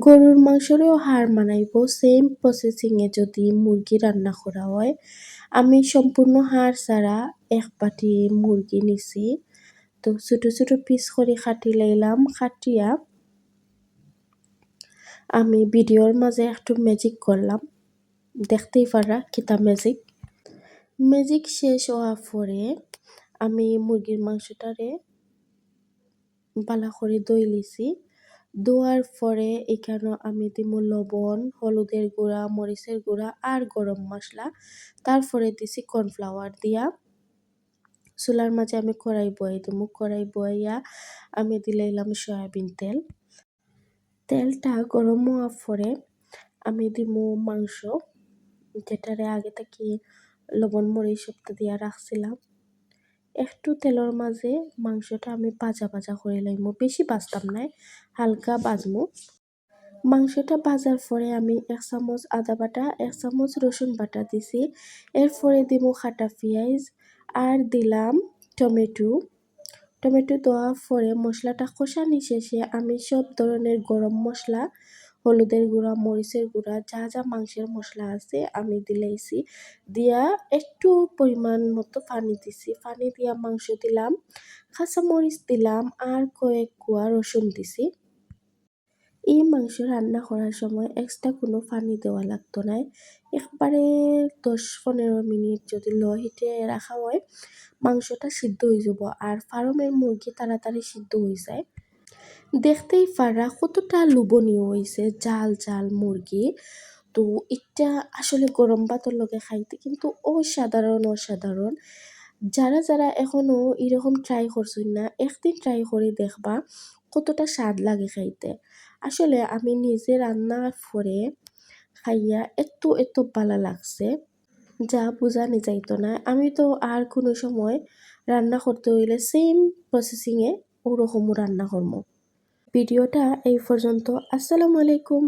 গরুর মাংসেরও হার মানাইবো সেম প্রসেসিংয়ে যদি মুরগি রান্না করা হয়। আমি সম্পূর্ণ হাড় ছাড়া এক বাটি মুরগি নিছি। তো ছোট ছোট পিস করে কাটি লাইলাম। কাটিয়া আমি ভিডিওর মাঝে একটু ম্যাজিক করলাম। দেখতেই পারা কিতা ম্যাজিক। ম্যাজিক শেষ হওয়ার পরে আমি মুরগির মাংসটারে বালা করে ধুই লিছি। ধোয়ার পরে এখানে আমি দিমু লবণ, হলুদের গুঁড়া, মরিচের গুঁড়া আর গরম মশলা। তারপরে দিছি কর্নফ্লাওয়ার দিয়া চুলার মাঝে আমি কড়াই বয়াই দিমু। কড়াই বয়াইয়া আমি দিলাইলাম সয়াবিন তেল। তেলটা গরম হওয়ার পরে আমি দিমু মাংস, যেটারে আগে থেকে লবণ মরিচ সবটা দিয়া রাখছিলাম। একটু তেলের মাঝে মাংসটা আমি ভাজা ভাজা করে লাইমু, বেশি ভাজতাম নাই, হালকা ভাজমু। মাংসটা ভাজার পরে আমি 1 চামচ আদা বাটা, 1 চামচ রসুন বাটা দিছি। এরপরে দিমু কাটা পেঁয়াজ আর দিলাম টমেটো। টমেটো দেওয়ার পরে মশলাটা কষানি শেষে আমি সব ধরনের গরম মশলা, হলুদের গুঁড়া, মরিচের গুঁড়া, যা যা মাংসের মশলা আছে আমি দিলাইছি। দিয়া একটু পরিমাণ মতো পানি দিছি। পানি দিয়া মাংস দিলাম, কাঁচামরিচ দিলাম আর কয়েক কোয়া রসুন দিছি। এই মাংস রান্না করার সময় এক্সট্রা কোনো পানি দেওয়া লাগতো না। একবারে 10-15 মিনিট যদি লো হিটে রাখা হয়, মাংসটা সিদ্ধ হয়ে যাব। আর ফার্মের মুরগি তাড়াতাড়ি সিদ্ধ হয়ে যায়। দেখতেই পারা কতটা লোভনীয় হয়েছে, জাল জাল মুরগি। তো এটা আসলে গরম ভাতের লগে খাইতে কিন্তু অসাধারণ অসাধারণ। যারা যারা এখনো এরকম ট্রাই করছেন না, একদিন ট্রাই করে দেখবা কতটা স্বাদ লাগে খাইতে। আসলে আমি নিজে রান্নার পরে খাইয়া এত ভালো লাগছে, যা বোঝানি যাইতো না। আমি তো আর কোনো সময় রান্না করতে হইলে সেম প্রসেসিংয়ে ওরকমও রান্না করবো। ভিডিওটা এই পর্যন্ত। আসসালামু আলাইকুম।